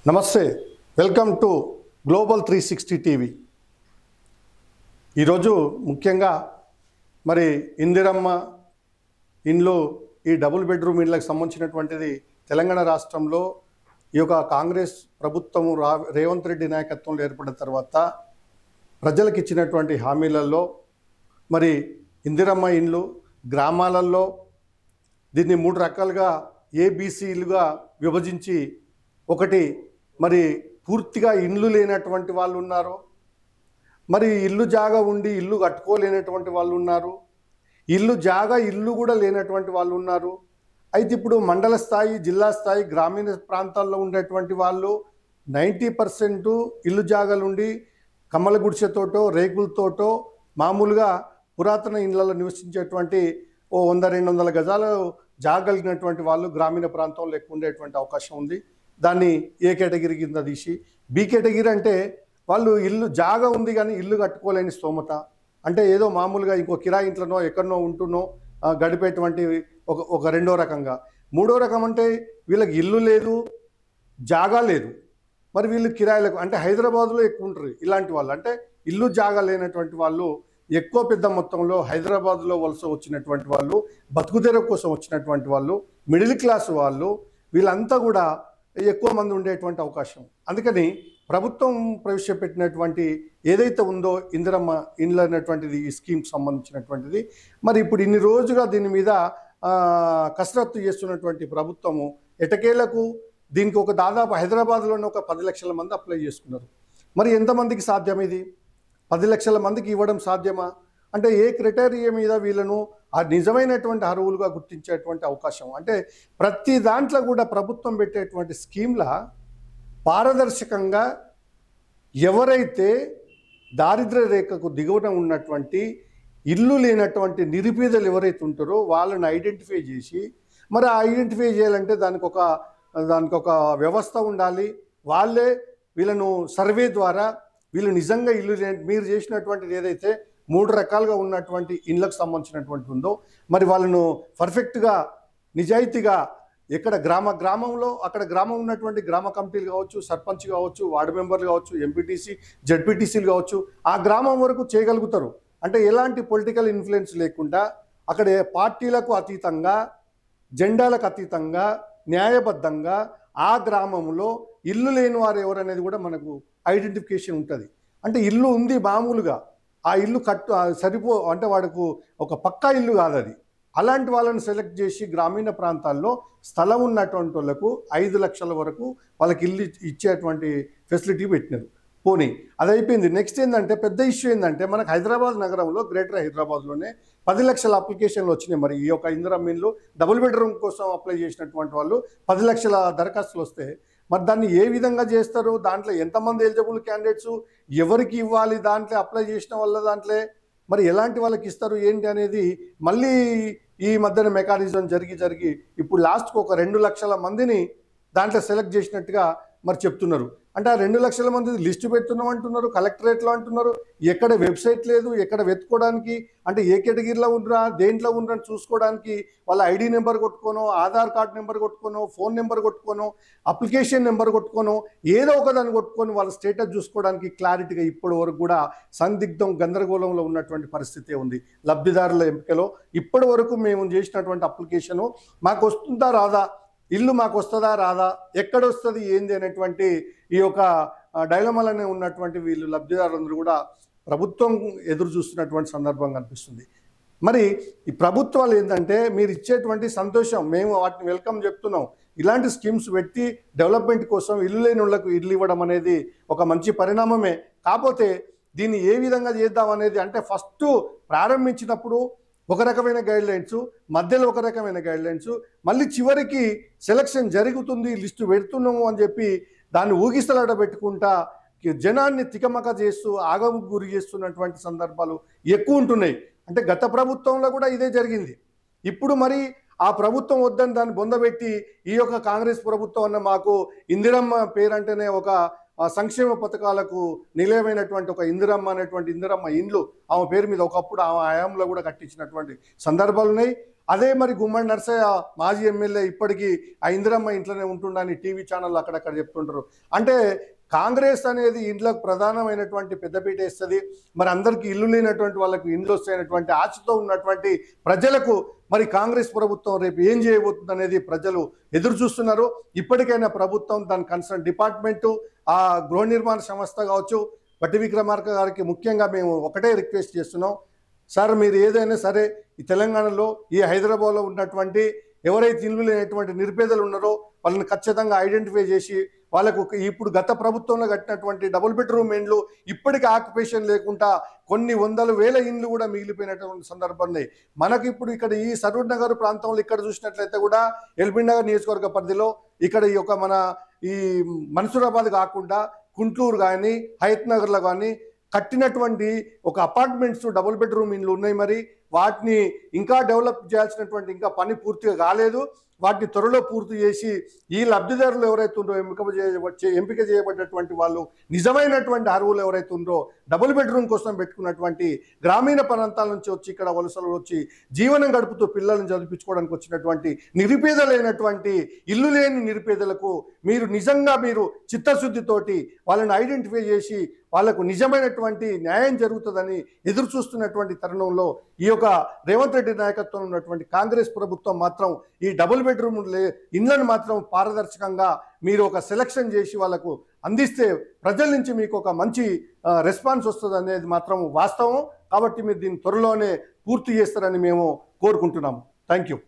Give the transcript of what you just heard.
నమస్తే, welcome to global 360 TV. ఈరోజు ముఖ్యంగా మరి ఇందిరమ్మ ఇండ్లు, ఈ డబుల్ బెడ్రూమ్ ఇండ్లకు సంబంధించినటువంటిది తెలంగాణ రాష్ట్రంలో ఈ యొక్క కాంగ్రెస్ ప్రభుత్వం రేవంత్ రెడ్డి నాయకత్వంలో ఏర్పడిన తర్వాత ప్రజలకు ఇచ్చినటువంటి హామీలలో మరి ఇందిరమ్మ ఇండ్లు గ్రామాలలో దీన్ని 3 రకాలుగా ఏబీసీలుగా విభజించి, ఒకటి మరి పూర్తిగా ఇండ్లు లేనటువంటి వాళ్ళు ఉన్నారు, మరి ఇల్లు జాగా ఉండి ఇల్లు కట్టుకోలేనటువంటి వాళ్ళు ఉన్నారు, ఇల్లు కూడా లేనటువంటి వాళ్ళు ఉన్నారు. అయితే ఇప్పుడు మండల స్థాయి, జిల్లా స్థాయి, గ్రామీణ ప్రాంతాల్లో ఉండేటువంటి వాళ్ళు 90% ఇల్లు జాగాలుండి కమ్మల గుడిసెతోటో రేకులతోటో మామూలుగా పురాతన ఇళ్లలో నివసించేటువంటి 100-200 గజాలు జాగలిగినటువంటి వాళ్ళు గ్రామీణ ప్రాంతంలో ఎక్కువ ఉండేటువంటి అవకాశం ఉంది. దాన్ని ఏ కేటగిరీ కింద తీసి, బి కేటగిరీ అంటే వాళ్ళు ఇల్లు జాగా ఉంది కానీ ఇల్లు కట్టుకోలేని స్తోమత, అంటే ఏదో మామూలుగా ఇంకో కిరాయి ఇంట్లోనో ఎక్కడనో ఉంటున్నో గడిపేటువంటి ఒక రెండో రకంగా. మూడో రకం అంటే వీళ్ళకి ఇల్లు లేదు, జాగా లేదు, మరి వీళ్ళు కిరాయిలకు, అంటే హైదరాబాద్లో ఎక్కువ ఉంటారు ఇలాంటి వాళ్ళు. అంటే ఇల్లు జాగా లేనటువంటి వాళ్ళు ఎక్కువ పెద్ద మొత్తంలో హైదరాబాద్లో వలస వచ్చినటువంటి వాళ్ళు, బతుకుదెర కోసం వచ్చినటువంటి వాళ్ళు, మిడిల్ క్లాస్ వాళ్ళు, వీళ్ళంతా కూడా ఎక్కువ మంది ఉండేటువంటి అవకాశం. అందుకని ప్రభుత్వం ప్రవేశపెట్టినటువంటి ఏదైతే ఉందో ఇందిరమ్మ ఇండ్లు అనేటువంటిది, ఈ స్కీమ్ సంబంధించినటువంటిది, మరి ఇప్పుడు ఇన్ని రోజుగా దీని మీద కసరత్తు చేస్తున్నటువంటి ప్రభుత్వము ఎటకేలకు దీనికి ఒక దాదాపు హైదరాబాద్లోనే ఒక 10 లక్షల మంది అప్లై చేసుకున్నారు. మరి ఎంతమందికి సాధ్యం ఇది? 10 లక్షల మందికి ఇవ్వడం సాధ్యమా? అంటే ఏ క్రైటీరియా మీద వీళ్ళను ఆ నిజమైనటువంటి అర్హులుగా గుర్తించేటువంటి అవకాశం? అంటే ప్రతి దాంట్లో కూడా ప్రభుత్వం పెట్టేటువంటి స్కీమ్ల పారదర్శకంగా ఎవరైతే దారిద్ర్య రేఖకు దిగువన ఉన్నటువంటి ఇల్లు లేనటువంటి నిరుపేదలు ఎవరైతే ఉంటారో వాళ్ళని ఐడెంటిఫై చేసి, మరి ఆ ఐడెంటిఫై చేయాలంటే దానికి ఒక వ్యవస్థ ఉండాలి. వాళ్ళే వీళ్ళను సర్వే ద్వారా వీళ్ళు నిజంగా ఇల్లు మీరు చేసినటువంటిది ఏదైతే 3 రకాలుగా ఉన్నటువంటి ఇళ్ళకు సంబంధించినటువంటి ఉందో, మరి వాళ్ళను పర్ఫెక్ట్గా నిజాయితీగా ఎక్కడ గ్రామంలో అక్కడ గ్రామం ఉన్నటువంటి గ్రామ కమిటీలు కావచ్చు, సర్పంచ్ కావచ్చు, వార్డు మెంబర్లు కావచ్చు, ఎంపీటీసీ, జడ్పీటీసీలు కావచ్చు, ఆ గ్రామం వరకు చేయగలుగుతారు. అంటే ఎలాంటి పొలిటికల్ ఇన్ఫ్లుయెన్స్ లేకుండా, అక్కడ పార్టీలకు అతీతంగా, జెండాలకు అతీతంగా, న్యాయబద్ధంగా ఆ గ్రామంలో ఇల్లు లేని వారు ఎవరనేది కూడా మనకు ఐడెంటిఫికేషన్ ఉంటుంది. అంటే ఇల్లు ఉంది మామూలుగా, ఆ ఇల్లు అంటే వాడికి ఒక పక్కా ఇల్లు కాదు అది. అలాంటి వాళ్ళని సెలెక్ట్ చేసి గ్రామీణ ప్రాంతాల్లో స్థలం ఉన్నటువంటి వాళ్ళకు 5 లక్షల వరకు వాళ్ళకి ఇల్లు ఇచ్చేటువంటి ఫెసిలిటీ పెట్టినారు. పోనీ అది అయిపోయింది. నెక్స్ట్ ఏంటంటే పెద్ద ఇష్యూ ఏంటంటే, మనకు హైదరాబాద్ నగరంలో, గ్రేటర్ హైదరాబాద్లోనే 10 లక్షల అప్లికేషన్లు వచ్చినాయి. మరి ఈ యొక్క ఇందిరమ్మ ఇల్లు డబుల్ బెడ్రూమ్ కోసం అప్లై చేసినటువంటి వాళ్ళు 10 లక్షల దరఖాస్తులు వస్తే, మరి దాన్ని ఏ విధంగా చేస్తారు? దాంట్లో ఎంతమంది ఎలిజిబుల్ క్యాండిడేట్స్, ఎవరికి ఇవ్వాలి, దాంట్లో అప్లై చేసిన వాళ్ళ దాంట్లో మరి ఎలాంటి వాళ్ళకి ఇస్తారు ఏంటి అనేది మళ్ళీ ఈ మధ్యన మెకానిజం జరిగి ఇప్పుడు లాస్ట్కి ఒక 2 లక్షల మందిని దాంట్లో సెలెక్ట్ చేసినట్టుగా మరి చెప్తున్నారు. అంటే ఆ 2 లక్షల మంది లిస్టు పెడుతున్నాం అంటున్నారు, కలెక్టరేట్లో అంటున్నారు. ఎక్కడ వెబ్సైట్ లేదు, ఎక్కడ వెతుక్కోవడానికి, అంటే ఏ కేటగిరీలో ఉండరా, దేంట్లో ఉండరా చూసుకోవడానికి వాళ్ళ ఐడి నెంబర్ కొట్టుకోనో, ఆధార్ కార్డు నెంబర్ కొట్టుకోనో, ఫోన్ నెంబర్ కొట్టుకోనో, అప్లికేషన్ నెంబర్ కొట్టుకోనో, ఏదో ఒకదాన్ని కొట్టుకొని వాళ్ళ స్టేటస్ చూసుకోవడానికి క్లారిటీగా ఇప్పటి వరకు కూడా సందిగ్ధం, గందరగోళంలో ఉన్నటువంటి పరిస్థితే ఉంది. లబ్ధిదారుల ఎంపికలో ఇప్పటి వరకు మేము చేసినటువంటి అప్లికేషను మాకు వస్తుందా రాదా, ఇల్లు మాకు వస్తుందా రాదా, ఎక్కడొస్తుంది ఏంది అనేటువంటి ఈ యొక్క డైలమాలోనే ఉన్నటువంటి వీళ్ళు లబ్ధిదారులందరూ కూడా ప్రభుత్వం ఎదురు చూస్తున్నటువంటి సందర్భం కనిపిస్తుంది. మరి ఈ ప్రభుత్వాలు ఏంటంటే, మీరు ఇచ్చేటువంటి సంతోషం, మేము వాటిని వెల్కమ్ చెప్తున్నాం. ఇలాంటి స్కీమ్స్ పెట్టి డెవలప్మెంట్ కోసం ఇల్లు లేని వాళ్ళకు ఇల్లు ఇవ్వడం అనేది ఒక మంచి పరిణామమే. కాకపోతే దీన్ని ఏ విధంగా చేద్దాం అనేది, అంటే ఫస్ట్ ప్రారంభించినప్పుడు ఒక రకమైన గైడ్లైన్స్, మధ్యలో ఒక రకమైన గైడ్లైన్స్, మళ్ళీ చివరికి సెలక్షన్ జరుగుతుంది, లిస్టు పెడుతున్నాము అని చెప్పి దాన్ని ఊగిసలాట పెట్టుకుంటా జనాన్ని తికమక చేస్తూ ఆగముకు గురి చేస్తున్నటువంటి సందర్భాలు ఎక్కువ ఉంటున్నాయి. అంటే గత ప్రభుత్వంలో కూడా ఇదే జరిగింది. ఇప్పుడు మరి ఆ ప్రభుత్వం వద్దని దాన్ని బొందబెట్టి ఈ యొక్క కాంగ్రెస్ ప్రభుత్వం అన్న మాకు ఇందిరమ్మ పేరంటేనే ఒక సంక్షేమ పథకాలకు నిలయమైనటువంటి ఒక ఇందిరమ్మ అనేటువంటి ఇందిరమ్మ ఇండ్లు ఆమె పేరు మీద ఒకప్పుడు ఆమె హయాంలో కూడా కట్టించినటువంటి సందర్భాలు ఉన్నాయి. అదే మరి గుమ్మడి నర్సయ్య మాజీ ఎమ్మెల్యే ఇప్పటికీ ఆ ఇందిరమ్మ ఇంట్లోనే ఉంటుండని టీవీ ఛానల్ అక్కడక్కడ చెప్తుంటారు. అంటే కాంగ్రెస్ అనేది ఇంట్లోకి ప్రధానమైనటువంటి పెద్దపీట ఇస్తుంది. మరి అందరికీ ఇల్లు లేనటువంటి వాళ్ళకు ఇండ్లు వస్తాయనేటువంటి ఆశతో ఉన్నటువంటి ప్రజలకు మరి కాంగ్రెస్ ప్రభుత్వం రేపు ఏం చేయబోతుంది అనేది ప్రజలు ఎదురు చూస్తున్నారు. ఇప్పటికైనా ప్రభుత్వం దాని కన్సర్న్ డిపార్ట్మెంటు, ఆ గృహ నిర్మాణ సంస్థ కావచ్చు, బట్టి విక్రమార్క గారికి ముఖ్యంగా మేము ఒకటే రిక్వెస్ట్ చేస్తున్నాం. సార్, మీరు ఏదైనా సరే ఈ తెలంగాణలో ఈ హైదరాబాద్లో ఉన్నటువంటి ఎవరైతే ఇల్లు లేనటువంటి నిరుపేదలు ఉన్నారో వాళ్ళని ఖచ్చితంగా ఐడెంటిఫై చేసి వాళ్ళకు ఇప్పుడు గత ప్రభుత్వంలో కట్టినటువంటి డబుల్ బెడ్రూమ్ ఇండ్లు ఇప్పటికీ ఆక్యుపేషన్ లేకుండా కొన్ని వందల వేల ఇండ్లు కూడా మిగిలిపోయినటువంటి సందర్భాన్ని మనకి ఇప్పుడు ఇక్కడ ఈ సరూర్ నగర్ ప్రాంతంలో ఇక్కడ చూసినట్లయితే కూడా ఎల్బీ నగర్ నియోజకవర్గ పరిధిలో ఇక్కడ ఈ యొక్క మన ఈ మన్సూరాబాద్ కాకుండా గుంటూరు కానీ హయత్ నగర్లో కానీ కట్టినటువంటి ఒక అపార్ట్మెంట్స్ డబుల్ బెడ్రూమ్ ఇండ్లు ఉన్నాయి. మరి వాటిని ఇంకా డెవలప్ చేయాల్సినటువంటి ఇంకా పని పూర్తిగా కాలేదు. వాటిని త్వరలో పూర్తి చేసి ఈ లబ్ధిదారులు ఎవరైతే ఉందో ఎంపిక చేయబడ్డటువంటి వాళ్ళు నిజమైనటువంటి అర్హులు ఎవరైతే ఉందో డబుల్ బెడ్రూమ్ కోసం పెట్టుకున్నటువంటి గ్రామీణ ప్రాంతాల నుంచి వచ్చి ఇక్కడ వలసలు వచ్చి జీవనం గడుపుతూ పిల్లల్ని చదివించుకోవడానికి వచ్చినటువంటి నిరుపేదలైనటువంటి ఇల్లు లేని నిరుపేదలకు మీరు నిజంగా మీరు చిత్తశుద్ధితోటి వాళ్ళని ఐడెంటిఫై చేసి వాళ్లకు నిజమైనటువంటి న్యాయం జరుగుతుందని ఎదురు చూస్తున్నటువంటి తరుణంలో ఈ యొక్క రేవంత్ రెడ్డి నాయకత్వంలో ఉన్నటువంటి కాంగ్రెస్ ప్రభుత్వం మాత్రం ఈ డబుల్ బెడ్రూమ్ ఇండ్లను మాత్రం పారదర్శకంగా మీరు ఒక సెలక్షన్ చేసి వాళ్ళకు అందిస్తే ప్రజల నుంచి మీకు ఒక మంచి రెస్పాన్స్ వస్తుంది అనేది మాత్రం వాస్తవం. కాబట్టి మీరు దీన్ని త్వరలోనే పూర్తి చేస్తారని మేము కోరుకుంటున్నాము. Thank you.